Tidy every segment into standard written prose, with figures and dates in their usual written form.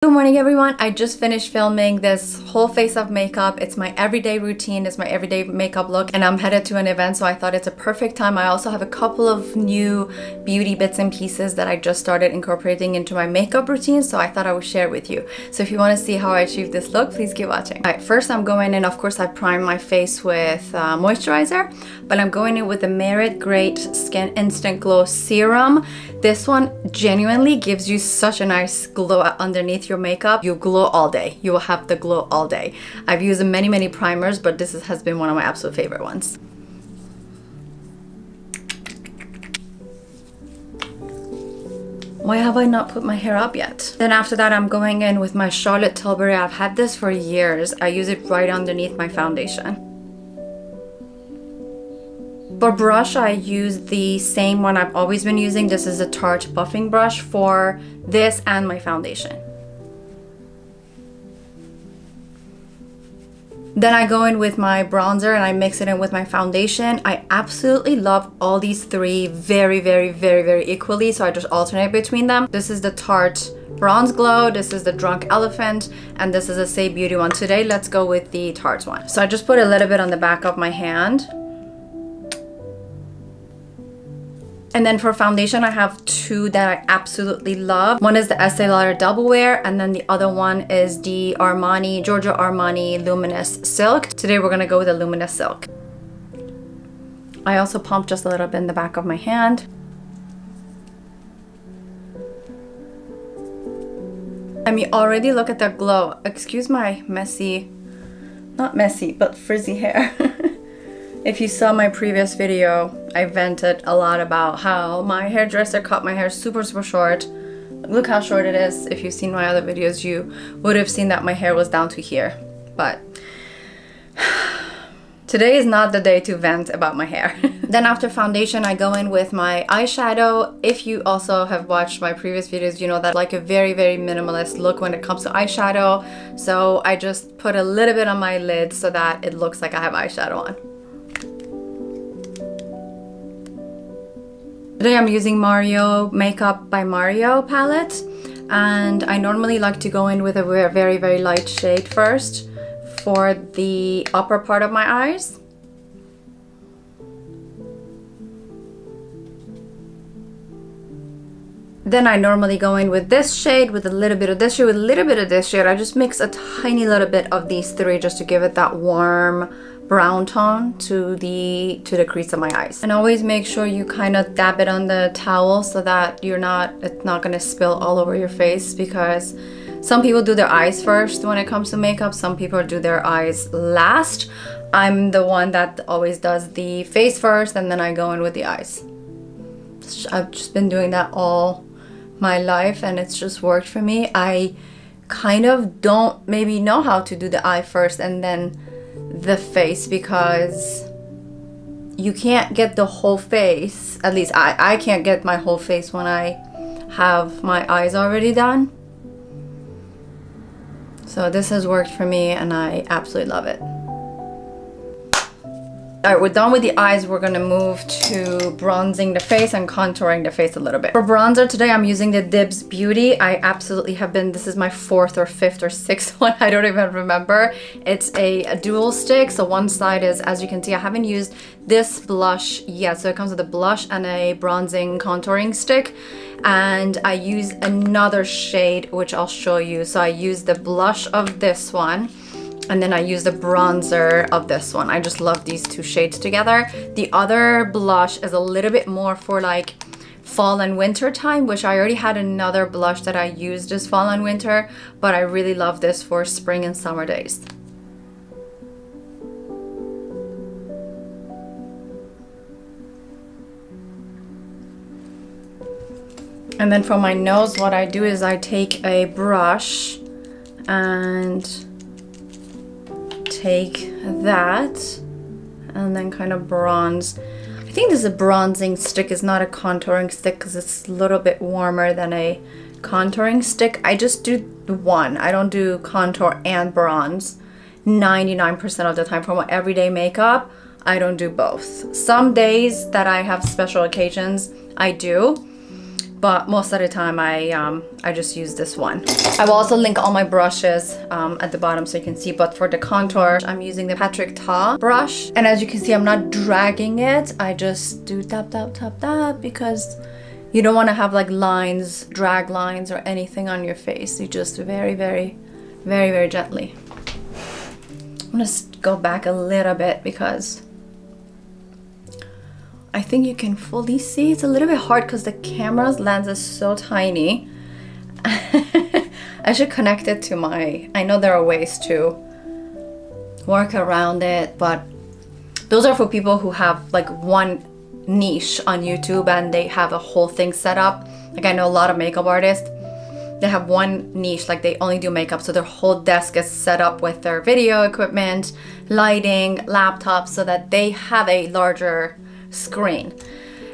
Good morning everyone. I just finished filming this whole face of makeup. It's my everyday routine, it's my everyday makeup look, and I'm headed to an event, so I thought it's a perfect time. I also have a couple of new beauty bits and pieces that I just started incorporating into my makeup routine, so I thought I would share with you. So if you want to see how I achieved this look, please keep watching. Alright, first I'm going in, of course I primed my face with moisturizer, but I'm going in with the Merit Great Skin Instant Glow Serum. This one genuinely gives you such a nice glow underneath your makeup. You glow all day. You will have the glow all day. I've used many primers, but this has been one of my absolute favorite ones. Why have I not put my hair up yet? Then after that, I'm going in with my Charlotte Tilbury. I've had this for years. I use it right underneath my foundation. For brush, I use the same one I've always been using. This is a Tarte buffing brush for this and my foundation. Then I go in with my bronzer and I mix it in with my foundation. I absolutely love all these three very equally, so I just alternate between them. This is the Tarte Bronze Glow, this is the Drunk Elephant, and this is a Saie Beauty one. Today, let's go with the Tarte one. So I just put a little bit on the back of my hand. And then for foundation, I have two that I absolutely love. One is the Estee Lauder Double Wear, and then the other one is the Giorgio Armani Luminous Silk. Today we're gonna go with the Luminous Silk. I also pumped just a little bit in the back of my hand. And you already look at that glow. Excuse my messy, not messy, but frizzy hair. If you saw my previous video, I vented a lot about how my hairdresser cut my hair super short. Look how short it is. If you've seen my other videos, you would have seen that my hair was down to here. But today is not the day to vent about my hair. Then after foundation, I go in with my eyeshadow. If you also have watched my previous videos, you know that I like a very minimalist look when it comes to eyeshadow. So I just put a little bit on my lid so that it looks like I have eyeshadow on. Today I'm using Mario Makeup by Mario palette, and I normally like to go in with a very light shade first for the upper part of my eyes. Then I normally go in with this shade, with a little bit of this shade, with a little bit of this shade. I just mix a tiny little bit of these three just to give it that warm brown tone to the crease of my eyes. And always make sure you kind of dab it on the towel so that it's not gonna spill all over your face, because some people do their eyes first when it comes to makeup, some people do their eyes last. I'm the one that always does the face first and then I go in with the eyes. I've just been doing that all my life and it's just worked for me. I kind of don't maybe know how to do the eye first and then the face, because you can't get the whole face, at least I can't get my whole face when I have my eyes already done. So this has worked for me and I absolutely love it. Alright, we're done with the eyes. We're gonna move to bronzing the face and contouring the face a little bit. For bronzer today, I'm using the DIBS Beauty. I absolutely have been, this is my 4th or 5th or 6th one, I don't even remember. It's a dual stick, so one side is, as you can see, I haven't used this blush yet. So it comes with a blush and a bronzing contouring stick. And I use another shade, which I'll show you. So I use the blush of this one, and then I use the bronzer of this one. I just love these two shades together. The other blush is a little bit more for like fall and winter time, which I already had another blush that I used this fall and winter, but I really love this for spring and summer days. And then for my nose, what I do is I take a brush and take that and then kind of bronze. I think this is a bronzing stick, it's not a contouring stick because it's a little bit warmer than a contouring stick. I just do one. I don't do contour and bronze 99% of the time. For my everyday makeup, I don't do both. Some days that I have special occasions, I do. but most of the time I just use this one. I will also link all my brushes at the bottom so you can see, but for the contour I'm using the Tarte Key brush, and as you can see I'm not dragging it. I just do tap tap tap tap because you don't want to have like lines, drag lines or anything on your face. You just very gently. I'm gonna go back a little bit because I think you can fully see. It's a little bit hard because the camera's lens is so tiny. I should connect it to my, I know there are ways to work around it, but those are for people who have like one niche on YouTube and they have a whole thing set up. Like I know a lot of makeup artists, they have one niche, like they only do makeup, so their whole desk is set up with their video equipment, lighting, laptops, so that they have a larger screen.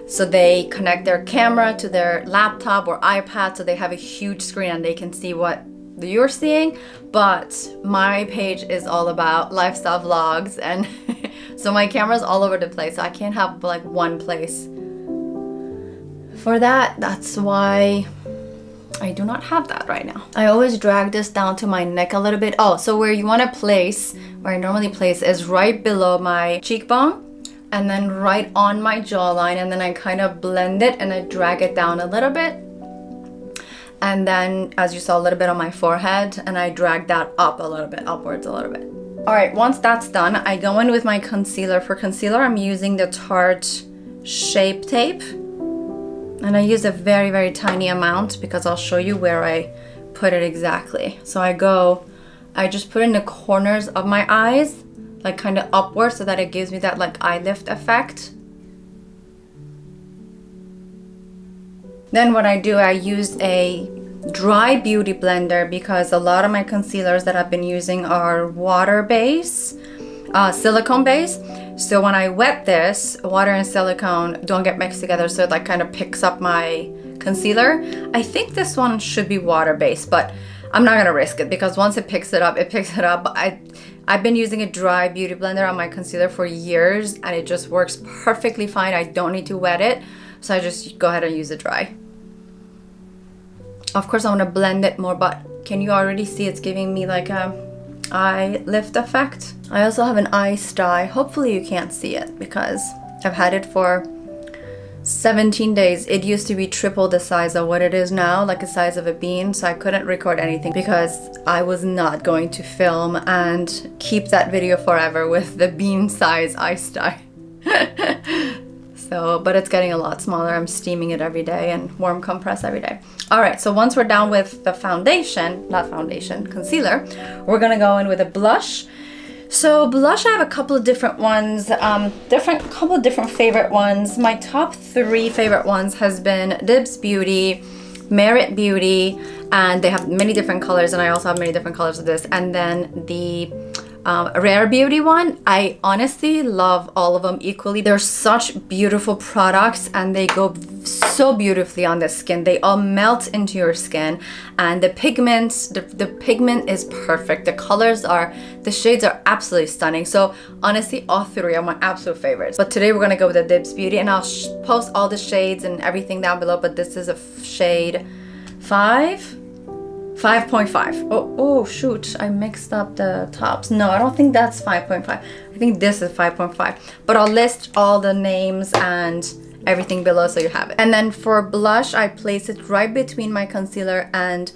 So they connect their camera to their laptop or iPad, so they have a huge screen and they can see what you're seeing. But my page is all about lifestyle vlogs, and so my camera's all over the place, so I can't have like one place for that. That's why I do not have that right now. I always drag this down to my neck a little bit. Oh, so where you want to place, where I normally place is right below my cheekbone and then right on my jawline, and then I kind of blend it and I drag it down a little bit, and then as you saw a little bit on my forehead, and I drag that up a little bit, upwards a little bit. All right, once that's done, I go in with my concealer. For concealer I'm using the Tarte Shape Tape, and I use a very tiny amount because I'll show you where I put it exactly. So I just put it in the corners of my eyes, like kind of upward, so that it gives me that like eye lift effect. Then what I do, I use a dry beauty blender because a lot of my concealers that I've been using are water base, silicone base. So when I wet this, water and silicone don't get mixed together, so it like kind of picks up my concealer. I think this one should be water based, but I'm not gonna risk it because once it picks it up, it picks it up. But I've been using a dry beauty blender on my concealer for years and it just works perfectly fine. I don't need to wet it, so I just go ahead and use it dry. Of course I want to blend it more, but can you already see it's giving me like a eye lift effect? I also have an eye sty. Hopefully you can't see it because I've had it for 17 days. It used to be triple the size of what it is now, like the size of a bean, so I couldn't record anything because I was not going to film and keep that video forever with the bean size eye sty. So, but it's getting a lot smaller. I'm steaming it every day and warm compress every day. All right, so once we're done with the concealer, we're gonna go in with a blush. So blush, I have a couple of different ones, couple of different favorite ones. My top 3 favorite ones has been DIBS Beauty, Merit Beauty, and they have many different colors, and I also have many different colors of this, and then the Rare Beauty one. I honestly love all of them equally. They're such beautiful products and they go so beautifully on the skin. They all melt into your skin, and the pigments, the pigment is perfect. The colors are, the shades are absolutely stunning. So honestly, all 3 are my absolute favorites. But today we're gonna go with the DIBS Beauty, and I'll post all the shades and everything down below, but this is a shade 5.5. Oh shoot, I mixed up the tops. No, I don't think that's 5.5. I think this is 5.5. But I'll list all the names and everything below so you have it. And then for blush, I place it right between my concealer and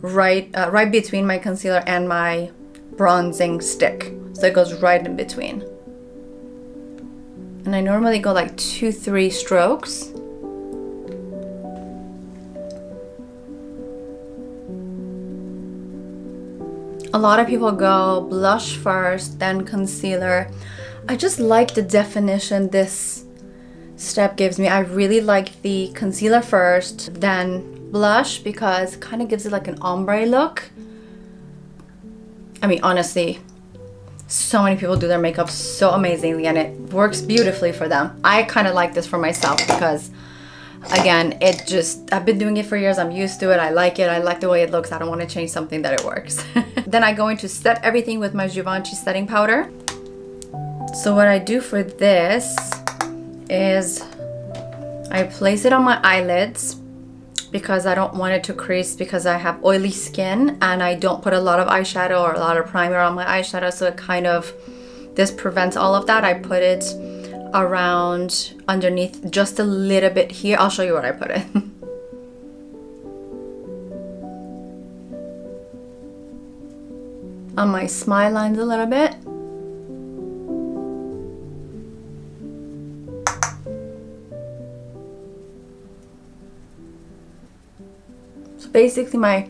right between my concealer and my bronzing stick. So it goes right in between. And I normally go like 2-3 strokes. A lot of people go blush first, then concealer. I just like the definition this step gives me. I really like the concealer first, then blush, because it kind of gives it like an ombre look. I mean, honestly, so many people do their makeup so amazingly and it works beautifully for them. I kind of like this for myself because, again, it just, I've been doing it for years. I'm used to it. I like it. I like the way it looks. I don't want to change something that it works. Then I go in to set everything with my Givenchy setting powder. So what I do for this is I place it on my eyelids because I don't want it to crease because I have oily skin and I don't put a lot of eyeshadow or a lot of primer on my eyeshadow, so it kind of, this prevents all of that. I put it around underneath just a little bit here. I'll show you where I put it. On my smile lines a little bit. So basically I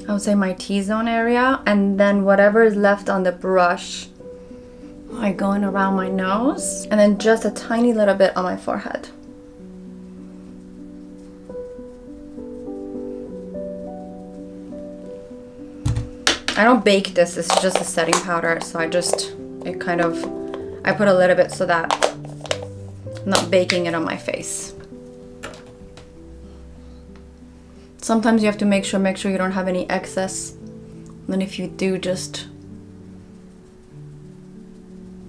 would say my T-zone area, and then whatever is left on the brush, I go in around my nose, and then just a tiny little bit on my forehead. I don't bake this, it's just a setting powder, so I put a little bit so that I'm not baking it on my face. Sometimes you have to make sure you don't have any excess, and if you do, just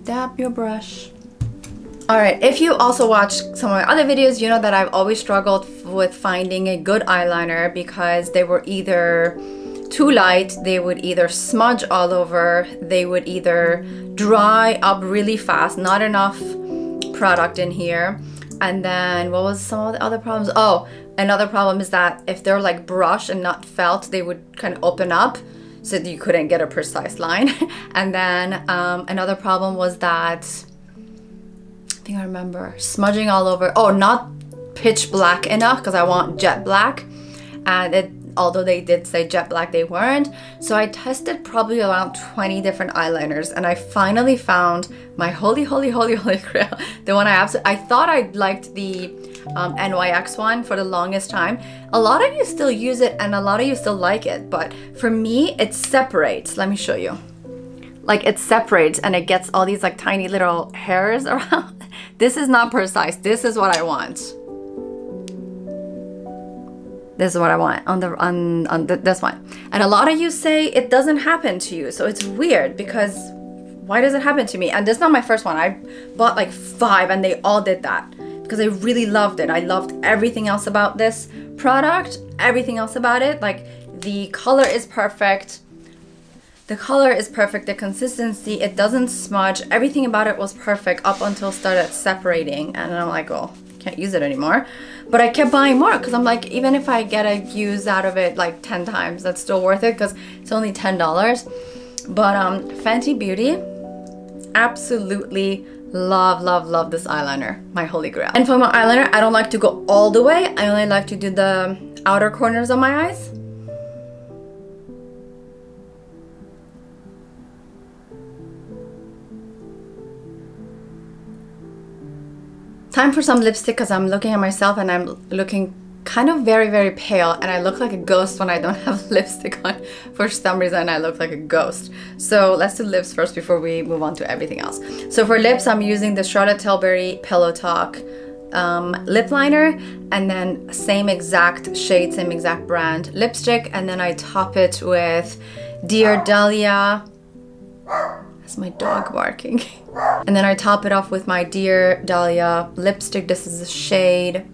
dab your brush. Alright, if you also watch some of my other videos, you know that I've always struggled with finding a good eyeliner because they were either too light, they would either smudge all over, they would either dry up really fast, not enough product in here. And then what was some of the other problems? Oh, another problem is that if they're like brush and not felt, they would kind of open up so that you couldn't get a precise line. And then another problem was that, I think I remember, smudging all over. Oh, not pitch black enough because I want jet black, and although they did say jet black, they weren't. So I tested probably around 20 different eyeliners, and I finally found my holy grail, the one I thought I liked the NYX one for the longest time. A lot of you still use it and a lot of you still like it, but for me it separates. Let me show you. Like, it separates and it gets all these like tiny little hairs around. This is not precise. This is what I want. This is what I want on this one. And a lot of you say it doesn't happen to you, so it's weird because why does it happen to me? And this is not my first one. I bought like 5 and they all did that because I really loved it. I loved everything else about this product, everything else about it. Like, the color is perfect. The color is perfect, the consistency, it doesn't smudge, everything about it was perfect up until it started separating, and I'm like, well, can't use it anymore. But I kept buying more because I'm like, even if I get a use out of it like 10 times, that's still worth it because it's only $10. But Fenty Beauty, absolutely love this eyeliner, my holy grail. And for my eyeliner, I don't like to go all the way. I only like to do the outer corners of my eyes. Time for some lipstick because I'm looking at myself and I'm looking kind of very pale, and I look like a ghost when I don't have lipstick on. For some reason I look like a ghost. So let's do lips first before we move on to everything else. So for lips, I'm using the Charlotte Tilbury Pillow Talk lip liner, and then same exact shade, same exact brand lipstick, and then I top it with Dear Dahlia. That's my dog barking. And then I top it off with my Dear Dahlia lipstick. This is the shade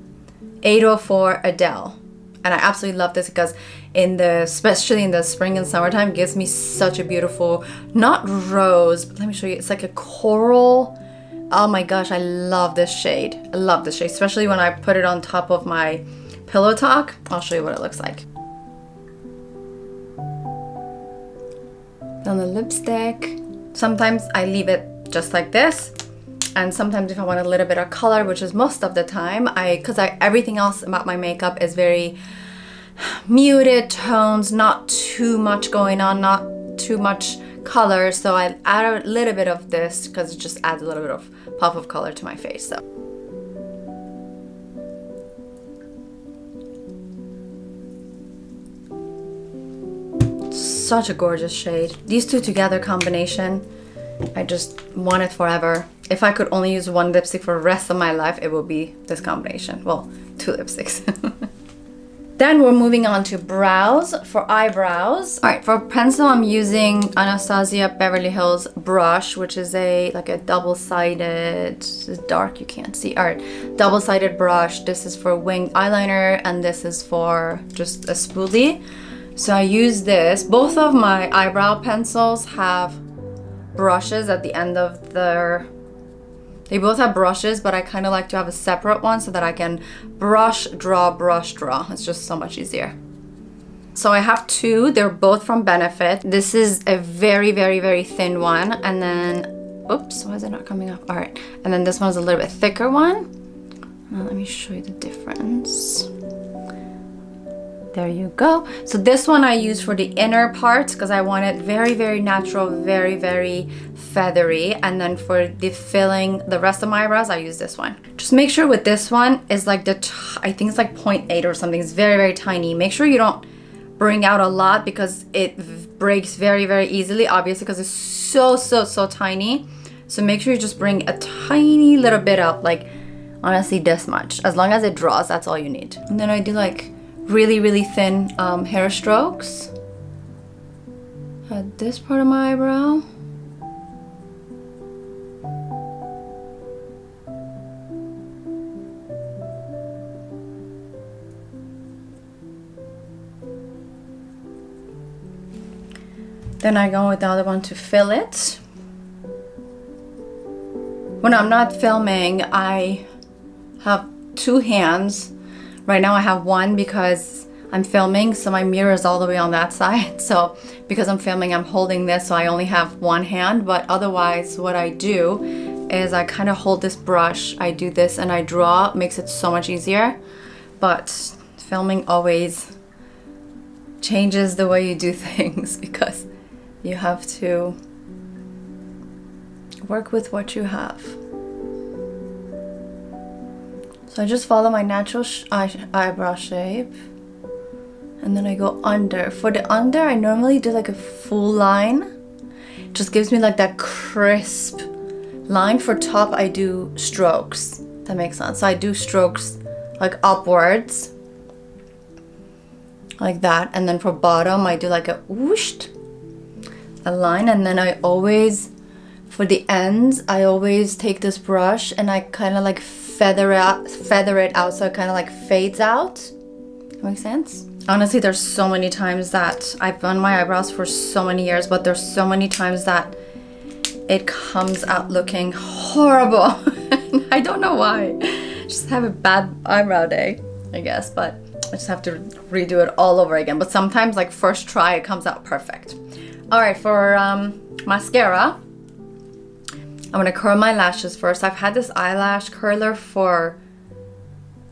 804 Adele. And I absolutely love this because especially in the spring and summertime, gives me such a beautiful, not rose, but let me show you, it's like a coral. Oh my gosh, I love this shade. I love this shade, especially when I put it on top of my Pillow Talk. I'll show you what it looks like. On the lipstick, sometimes I leave it just like this, and sometimes if I want a little bit of color, which is most of the time, everything else about my makeup is very muted tones, not too much going on, not too much color, so I add a little bit of this because it just adds a little bit of pop of color to my face. So such a gorgeous shade. These two together combination, I just want it forever. If I could only use one lipstick for the rest of my life, it would be this combination. Well, 2 lipsticks. Then we're moving on to brows. For eyebrows, all right, for pencil, I'm using Anastasia Beverly Hills brush, which is like a double-sided, it's dark, you can't see. All right, double-sided brush. This is for winged eyeliner, and this is for just a spoolie. So I use this. Both of my eyebrow pencils have brushes at the end of they both have brushes, but I kind of like to have a separate one so that I can brush, draw. It's just so much easier. So I have two. They're both from Benefit. This is a very, very, very thin one. And then, oops, why is it not coming up? All right. And then this one's a little bit thicker one. Now let me show you the difference. There you go. So this one I use for the inner part because I want it very, very natural, very, very feathery. And then for the filling the rest of my eyebrows, I use this one. Just make sure with this one is like I think it's like 0.8 or something. It's very, very tiny. Make sure you don't bring out a lot because it breaks very, very easily, obviously, because it's so tiny. So make sure you just bring a tiny little bit out, like honestly this much. As long as it draws, that's all you need. And then I do like really, really thin hair strokes at this part of my eyebrow. Then I go with the other one to fill it. When I'm not filming, I have two hands. Right now I have one because I'm filming, so my mirror is all the way on that side. So because I'm filming, I'm holding this, so I only have one hand. But otherwise, what I do is I kind of hold this brush, I do this and I draw. It makes it so much easier. But filming always changes the way you do things because you have to work with what you have. So I just follow my natural eyebrow shape and then I go under. For the under, I normally do like a full line. It just gives me like that crisp line. For top, I do strokes. That makes sense. So I do strokes like upwards, like that. And then for bottom, I do like a whoosh, a line. And then I always, for the ends, I always take this brush and I kind of like feather it out so it kind of like fades out. That makes sense? Honestly, there's so many times that I've done my eyebrows for so many years, but there's so many times that it comes out looking horrible. I don't know why. Just have a bad eyebrow day, I guess, but I just have to redo it all over again. But sometimes, like first try, it comes out perfect. All right, for mascara, I'm gonna curl my lashes first. I've had this eyelash curler for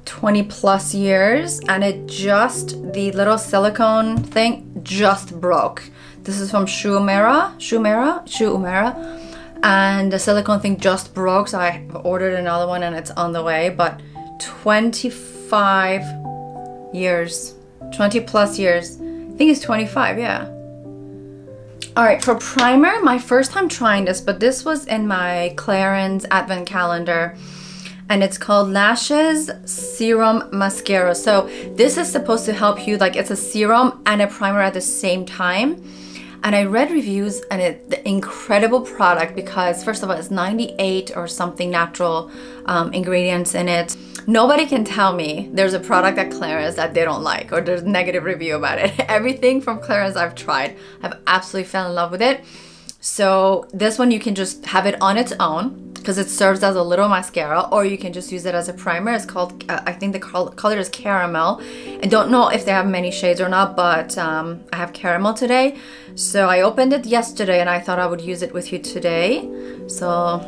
20 plus years and the little silicone thing just broke. This is from Shu Uemura, and the silicone thing just broke, so I ordered another one and it's on the way. But 25 years, 20 plus years, I think it's 25, yeah. All right, for primer, my first time trying this, but this was in my Clarins advent calendar, and it's called Lashes Serum Mascara. So this is supposed to help you, like it's a serum and a primer at the same time. And I read reviews and it's the incredible product because first of all, it's 98 or something natural ingredients in it. Nobody can tell me there's a product at Clarins that they don't like or there's a negative review about it. Everything from Clarins I've tried, I've absolutely fell in love with it. So this one you can just have it on its own because it serves as a little mascara, or you can just use it as a primer. It's called, I think the color is Caramel. I don't know if they have many shades or not, but I have Caramel today. So I opened it yesterday and I thought I would use it with you today. So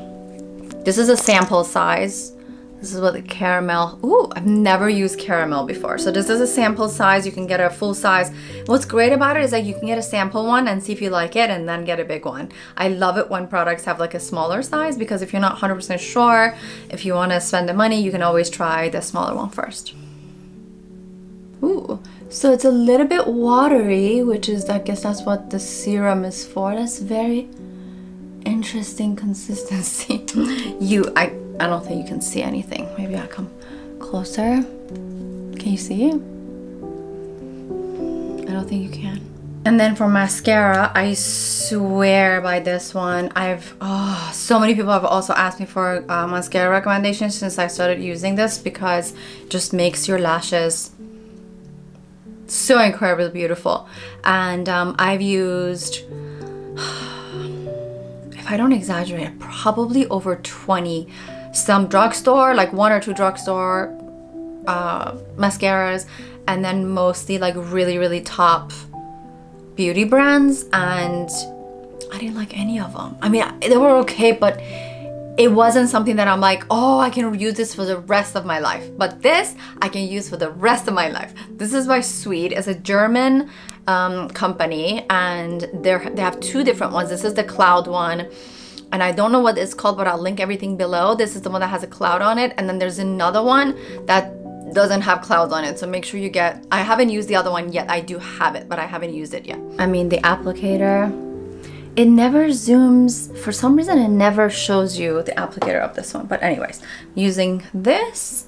this is a sample size. This is what the Caramel, ooh, I've never used Caramel before. So this is a sample size, you can get a full size. What's great about it is that you can get a sample one and see if you like it and then get a big one. I love it when products have like a smaller size because if you're not 100% sure, if you want to spend the money, you can always try the smaller one first. Ooh, so it's a little bit watery, which is, I guess that's what the serum is for. That's very interesting consistency. I don't think you can see anything. Maybe I'll come closer. Can you see? think you can. And then for mascara, I swear by this one. So many people have also asked me for mascara recommendations since I started using this, because it just makes your lashes so incredibly beautiful. And I've used, if I don't exaggerate, probably over 20, some drugstore, like 1 or 2 drugstore mascaras, and then mostly like really top beauty brands, and I didn't like any of them. I mean, they were okay, but it wasn't something that I'm like, oh, I can use this for the rest of my life. But this, I can use for the rest of my life. This is by Sweet. It's a German company, and they have 2 different ones. This is the cloud one, and I don't know what it's called, but I'll link everything below. This is the one that has a cloud on it, and then there's another one that doesn't have clouds on it, so make sure you get, I haven't used the other one yet. I do have it, but I haven't used it yet. I mean, the applicator, it never zooms, for some reason it never shows you the applicator of this one. But anyways, using this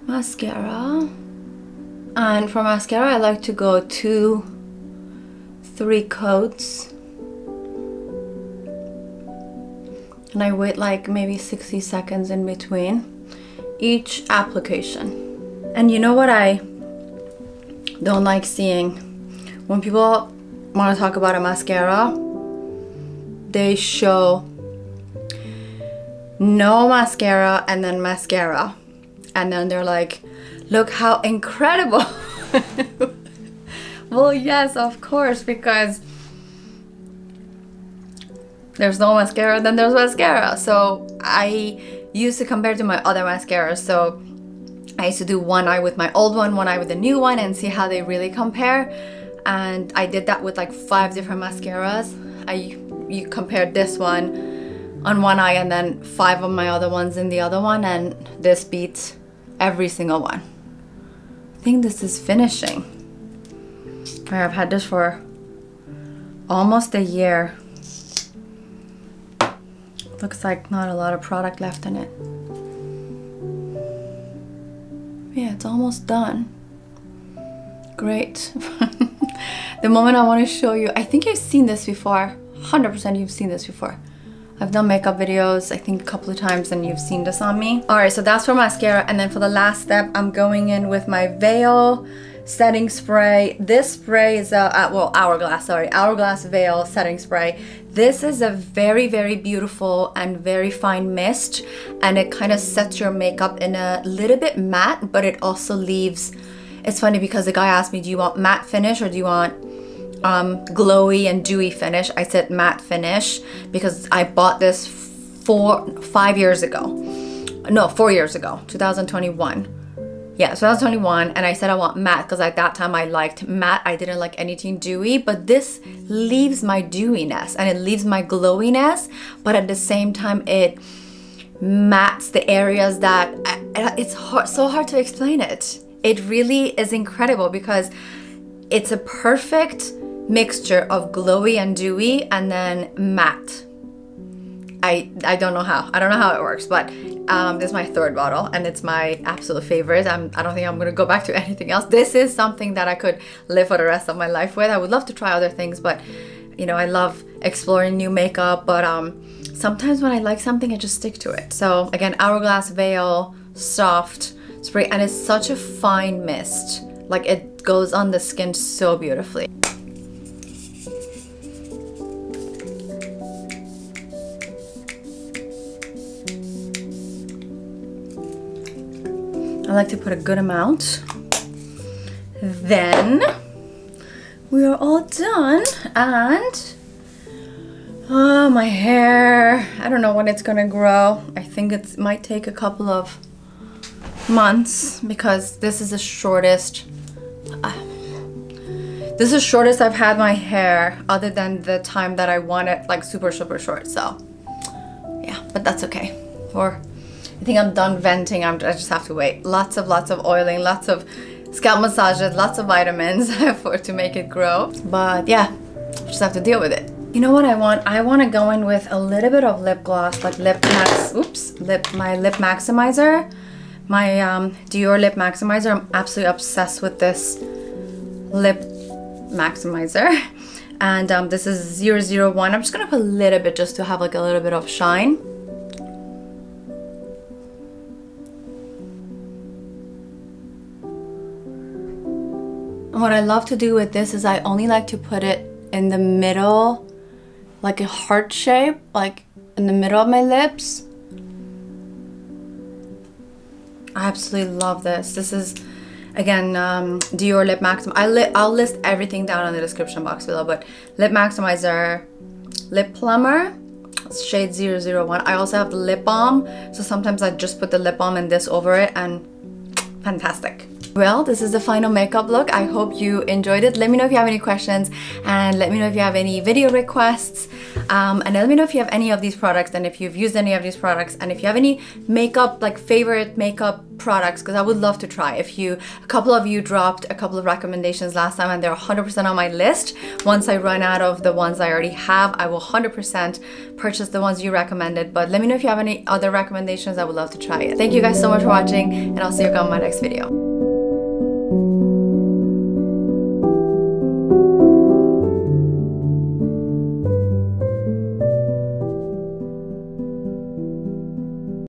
mascara, and for mascara I like to go 2-3 coats, and I wait like maybe 60 seconds in between each application. And you know what I don't like seeing? When people want to talk about a mascara, they show no mascara and then mascara. And then they're like, look how incredible. Well, yes, of course, because there's no mascara, then there's mascara. So I used to compare to my other mascaras. So I used to do one eye with my old one eye with the new one, and see how they really compare. And I did that with like 5 different mascaras. You compared this one on one eye and then 5 of my other ones in the other one, and this beats every single one. I think this is finishing. I've had this for almost a year. Looks like not a lot of product left in it. Yeah, it's almost done. Great. The moment I want to show you, I think you've seen this before. 100% you've seen this before. I've done makeup videos, I think a couple of times, and you've seen this on me. Alright, so that's for mascara. And then for the last step, I'm going in with my Veil setting spray. This spray is Hourglass Veil setting spray. This is a very beautiful and very fine mist, and it kind of sets your makeup in a little bit matte, but it also leaves, it's funny because the guy asked me, do you want matte finish or do you want glowy and dewy finish? I said matte finish because I bought this 4 years ago. No, 4 years ago, 2021. Yeah, 2021, and I said I want matte because at that time I liked matte. I didn't like anything dewy, but this leaves my dewiness and it leaves my glowiness, but at the same time it mattes the areas that it's so hard to explain it. It really is incredible because it's a perfect mixture of glowy and dewy and then matte. I don't know how. I don't know how it works, but this is my 3rd bottle and it's my absolute favorite. I don't think I'm gonna go back to anything else. This is something that I could live for the rest of my life with. I would love to try other things, but you know, I love exploring new makeup, but sometimes when I like something, I just stick to it. So again, Hourglass Veil Soft Spray, and it's such a fine mist. Like it goes on the skin so beautifully. I like to put a good amount. Then we are all done, and oh, my hair, I don't know when it's gonna grow. I think it might take a couple of months because this is the shortest I've had my hair, other than the time that I want it like super short. So yeah, but that's okay. I think I'm done venting. I just have to wait. Lots of oiling, lots of scalp massages, lots of vitamins to make it grow. But yeah, just have to deal with it. You know what I want? I want to go in with a little bit of lip gloss, like my lip maximizer, my Dior lip maximizer. I'm absolutely obsessed with this lip Maximizer. And this is 001. I'm just gonna put a little bit just to have like a little bit of shine. And what I love to do with this is I only like to put it in the middle, like a heart shape, like in the middle of my lips. I absolutely love this. This is, again, Dior Lip Maximizer. I'll list everything down in the description box below, but Lip Maximizer, Lip Plumber, shade 001. I also have the lip balm, so sometimes I just put the lip balm and this over it, and fantastic. Well, this is the final makeup look. I hope you enjoyed it. Let me know if you have any questions, and let me know if you have any video requests, and let me know if you have any of these products and if you've used any of these products, and if you have any makeup, like favorite makeup products, because I would love to try. A couple of you dropped a couple of recommendations last time and they're 100% on my list. Once I run out of the ones I already have, I will 100% purchase the ones you recommended. But let me know if you have any other recommendations. I would love to try it. Thank you guys so much for watching, and I'll see you again in my next video.